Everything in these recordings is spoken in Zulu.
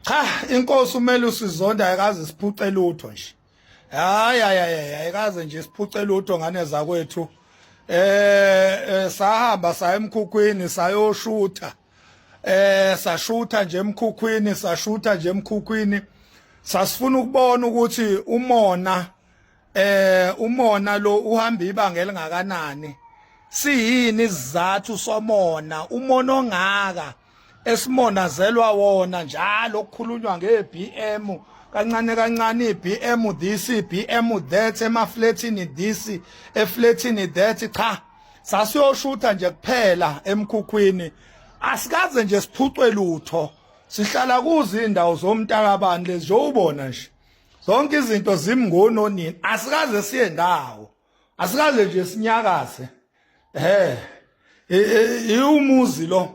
Cha inkosi umele usizonda ayikaze siphuce lutho nje. Hayi ayikaze nje siphuce lutho ngane zakwethu. Sahamba saya emkhukhwini sayoshutha. Sashutha nje emkhukhwini sashutha nje emkhukhwini. Sasifuna ukubona ukuthi umona lo uhamba ibanga elingakanani. Siyini isizathu somona umona ongaka esimonazelwa wona njalo okukhulunywa ngeBM kancane kancane iBM this iBM that emaflatini this eflatini that cha sasiyoshutha nje kuphela emkhukhwini asikaze nje siphucwe lutho sihlala kuzi indawo zomntakabani lezi jowubona nje zonke izinto zimngono nini asikaze siye ndawo asikaze nje sinyakaze umuzi lo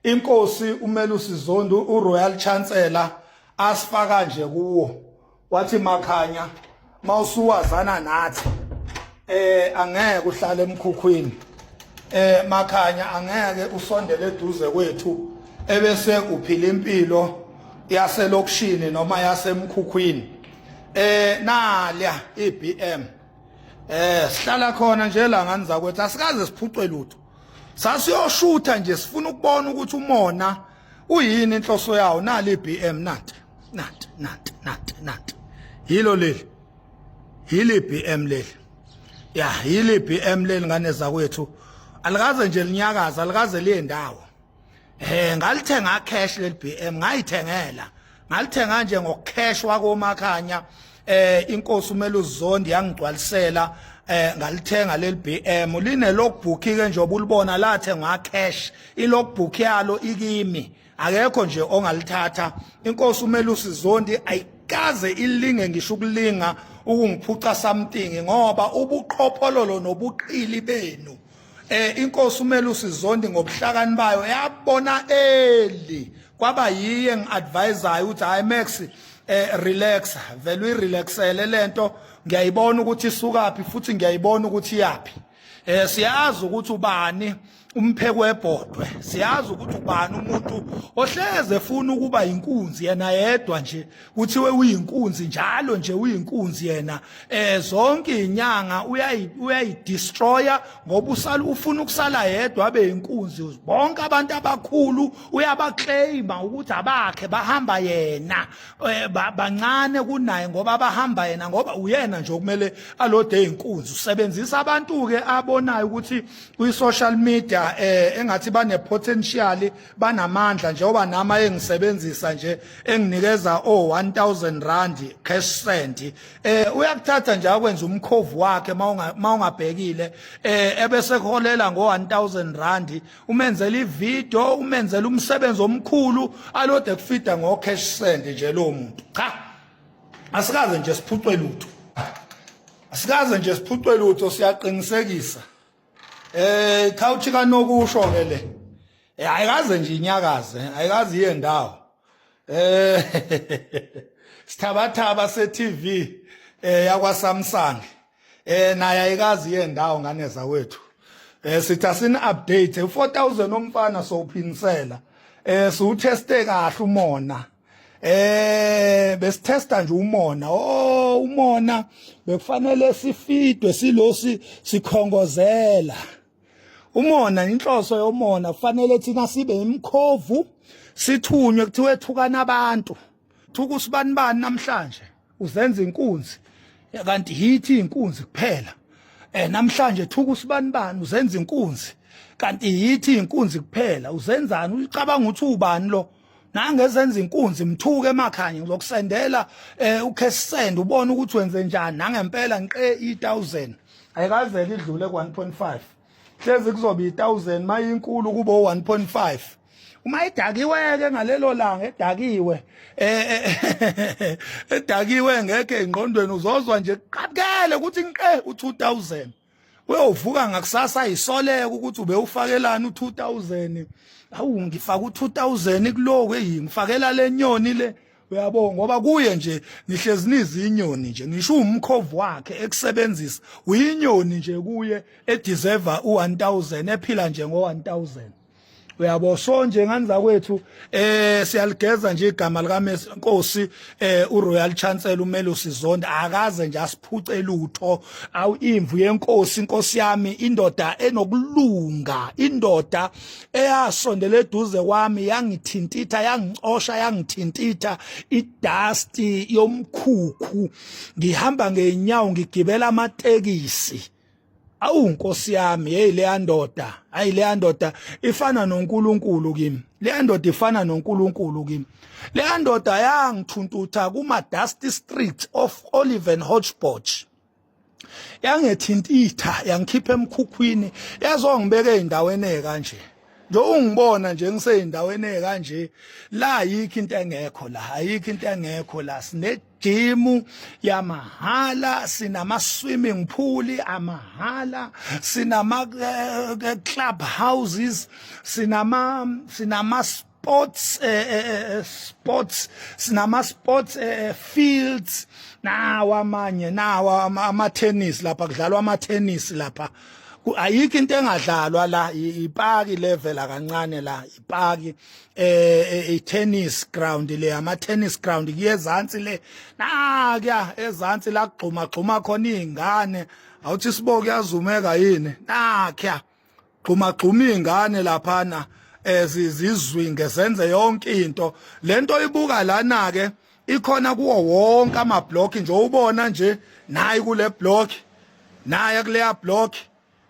inkosi umele usizondo uRoyal Chancellor asifaka nje kuwo wathi Makhanya mawusuwazana nathi angeke uhlale emkhukhwini Makhanya angeke usondele eduze kwethu ebese uphila impilo yaselokishini noma yasemkhukhwini nalya iBM sihlala khona nje la ngani zakwethu asikaze siphucwe lutho sasiyoshutha nje sifuna ukubona ukuthi umona uyini inhloso yawo nali iBM nathi yilo leli yili iBM leli yili iBM leli ngane zakwethu alikaze nje linyakaza alikaze liye ndawo ngalithenga cash leli BM ngalithenga nje ngocash wakoMakhanya inkosi umele uZondi yangigcwalisela ngalithenga leli BM line logbook ke nje obulibona lathenga cash ilogbook yalo ikimi akekho nje ongalithatha inkosi umele uSizondi ayikaze ilinge ngisho ukulinga ukungiphuca something ngoba ubuqhophololo nobuqili benu inkosi umele uSizondi ngobuhlakani bayo yabona kwaba yiye ngiadvisayo ukuthi hayi Max relax vele uyirelaxele lento ngiyayibona ukuthi isukaphi futhi ngiyayibona ukuthi yapi siyazi ukuthi ubani umpheki webhodwe siyazi ukuthi ubani umuntu ohleze efuna ukuba inkunzi yena yedwa nje kuthiwe uyinkunzi njalo nje uyinkunzi yena zonke inyanga uyayidestroya ngoba ufuna ukusala yedwa abe inkunzi bonke abantu abakhulu uyabaclaima ukuthi abakhe bahamba yena bancane kunaye ngoba bahamba yena ngoba uyena nje okumele alode inkunzi usebenzisa abantu ke abonayo ukuthi kwi social media engathi bane potential banamandla njengoba nama engisebenzisa nje enginikeza 1000 rand cash send uyakuthatha nje akwenza umkhovu wakhe mawungabhekile ebese kholela ngo 1000 rand umenzela ivideo umenzela umsebenzi omkhulu alode kufida ngo cash send nje lo muntu cha asikaze nje siphucwe lutho asikaze nje siphucwe lutho siyaqinisekisa khawuthi kanokusho ke le ayikaze nje inyakaze ayikaze iye ndawo sithabathaba seTV yakwa Samsung naye ayikaze iye ndawo ngane zawethu sithi asini update 4000 omfana sowuphinisela siwutheste kahle umona besithesta nje umona umona bekufanele sifidwe silosi sikhongozela umona inhloso yomona kufanele thina sibe imkhovu sithunywe kuthiwe thukana abantu thuka usibani bani namhlanje uzenza inkunzi kanti yithi inkunzi kuphela namhlanje thuka usibani bani uzenza inkunzi kanti yithi inkunzi kuphela uzenzani ucabanga ukuthi ubani lo nangezenza inkunzi mthuke emakhanya ngizokusendela ucash send ubone ukuthi wenze njani nangempela ngiqe 1000 ayikaze lidlule ku 1.5 hlezi kuzoba 1000 mayinkulu kube 1.5 uma idakiwe ke ngalelo langa edakiwe ngeke ingqondweni uzozwa nje qabukele ukuthi ngiqe u2000 uyovuka ngakusasa isoleke ukuthi ube ufakelana u2000 awu ngifaka u2000 kuloku ngifakela lenyoni le uyabonga ngoba kuye nje nihlezi nizinyoni nje ngisho umkhovu wakhe ekusebenzisa uyinyoni nje kuye edeserve u1000 ephila nje ngo1000 uyabo so njengani zakwethu siyaligeza nje igama lika Nkosi uRoyal Chancellor uMelusi Zondi akaze nje asiphuce lutho awu imvu yenkosi inkosi yami indoda enokulunga indoda eyasondela eduze kwami yangithintitha yangicosha yangithintitha idust yomkhukhu ngihamba ngeenyawo ngigibela amatekisi awu Nkosi yami hey leya ndoda hayi leya ndoda ifana noNkulunkulu kimi leya ndoda ifana noNkulunkulu kimi leya ndoda yangithuntutha kuma dusty streets of Oliven Hodgepodge yangethintitha yangikhipha emkhukhwini yazongibeka eindaweni kanje nje ungibona nje ngiseyindaweni ekanje la ayikho into engekho la ayikho into engekho la sine gym yamahala sinama swimming pool amahala sinama club houses sinama sports sinama sports fields nawa amanye nawa ama tennis lapha kudlalwa ama tennis lapha ayikho into engadlalwa la ipaki level akancane la ipaki tennis ground le ama tennis ground kuyezansi le kya ezansi la kugxuma gxuma khona izingane awuthi sibo kuyazumeka yini kya gxuma gxuma izingane laphana zizwinge zenze yonke into lento ibuka lana ke ikhona kuwo wonke ama block nje ubona nje nayi kule block nayi kuleya block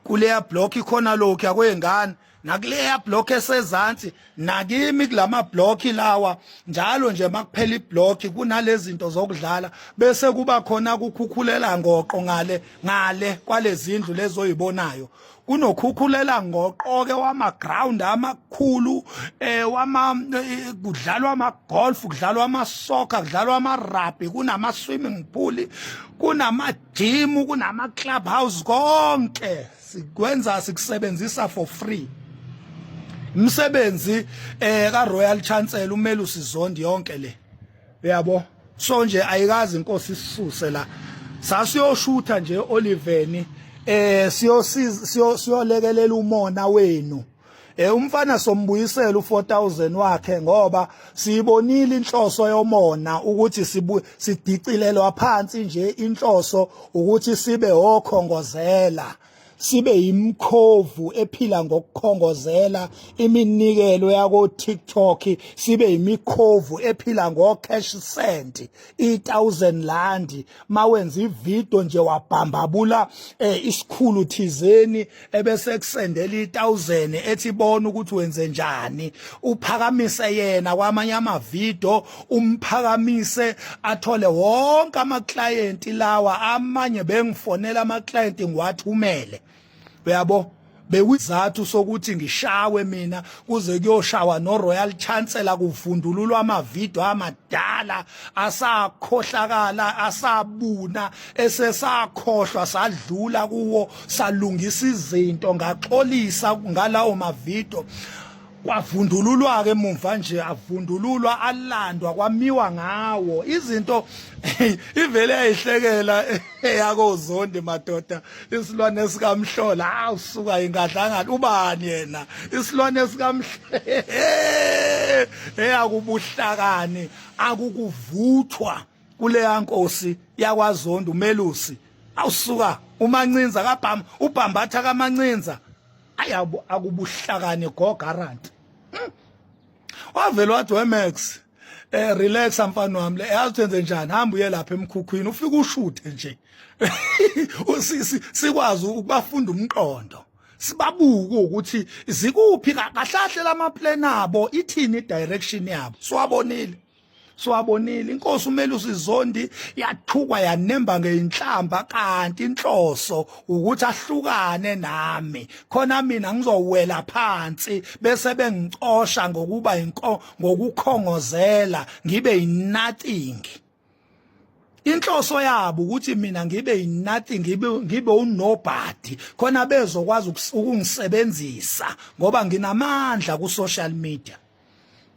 kuleya block ikhona lokho yakwengane nakuleya block esezansi nakimi kulama block lawa njalo nje makuphela iblock kunalezi zinto zokudlala bese kuba khona ukukhukhulela ngoqo ngale kwalezi zindlu lezoyibonayo kunokhukhulela ngoqo ke wama ground amakhulu kudlalwa ama golf kudlalwa ama soccer kudlalwa ama rugby kunama swimming pool kunama gym kunama club house konke sikwenza sikusebenzisa for free umsebenzi ka Royal Chancellor uMelusi Zondi yonke le uyabo so nje ayikazi inkosi isisuse la sasiyoshutha nje Oliveni siyolekelela umona wenu umfana sombuyisela u4000 wakhe ngoba siyibonile inhloso yomona ukuthi sidicilelwa phansi nje inhloso ukuthi sibe okhongozela sibe imkhovu ephila ngokukhongozela iminikelo yako TikTok sibe imikhovu ephila ngo cash send 1000 rand mawenza ivideo nje wabhambabula isikhulu thizeni ebese kusendela 1000 ethi bona ukuthi wenze njani uphakamise yena kwamanye ama video umphakamise athole wonke ama client lawa amanye bengifonela ama client ngiwathumele uyabo bewizathu sokuthi ngishawe mina kuze kuyoshawa no Royal Chancellor kuvundululwa ama video amadala asakhohlakala asabuna esesakhohlwa sadlula kuwo salungisa izinto ngaxolisa ngalawo ma video kwavundululwa ke emumva nje avundululwa alandwa kwamiwa ngawo izinto ivele yayihlekela yako Zondi madoda isilwane sikamhlola awusuka ingadlangala ubani yena isilwane sikamhlola eyakubuhlakani akukuvuthwa kuleya nkosi yakwaZondi uMelusi awusuka uMancinza kabham ubhambatha kaMancinza ayabo akubuhlakani go guarantee wavela wathi weMax relax mfana wami yazithenze njani hamba uye lapha emkhukhwini ufika ushuthe nje sikwazi ukubafunda umqondo sibabuke ukuthi zikuphi kahlahle lama plan abo ithini direction yabo siwabonile inkosi uMelusi Zondi yathukwa yanemba ngeinhlamba kanti inhloso ukuthi ahlukane nami khona mina ngizowela phansi bese bengicosha ngokuba ngokukhongozela ngibe nothing inhloso yabo ukuthi mina ngibe nothing ngibe unobody khona bezokwazi ukungisebenzisa ngoba nginamandla ku social media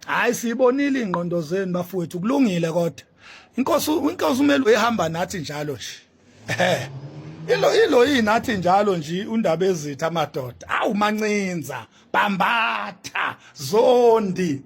hayi sibonile ingqondo zenu bafowethu kulungile kodwa inkosi uMelusi ehamba nathi njalo nje ilo yinathi njalo nje undaba ezitha amadoda awu mancinza bambatha zondi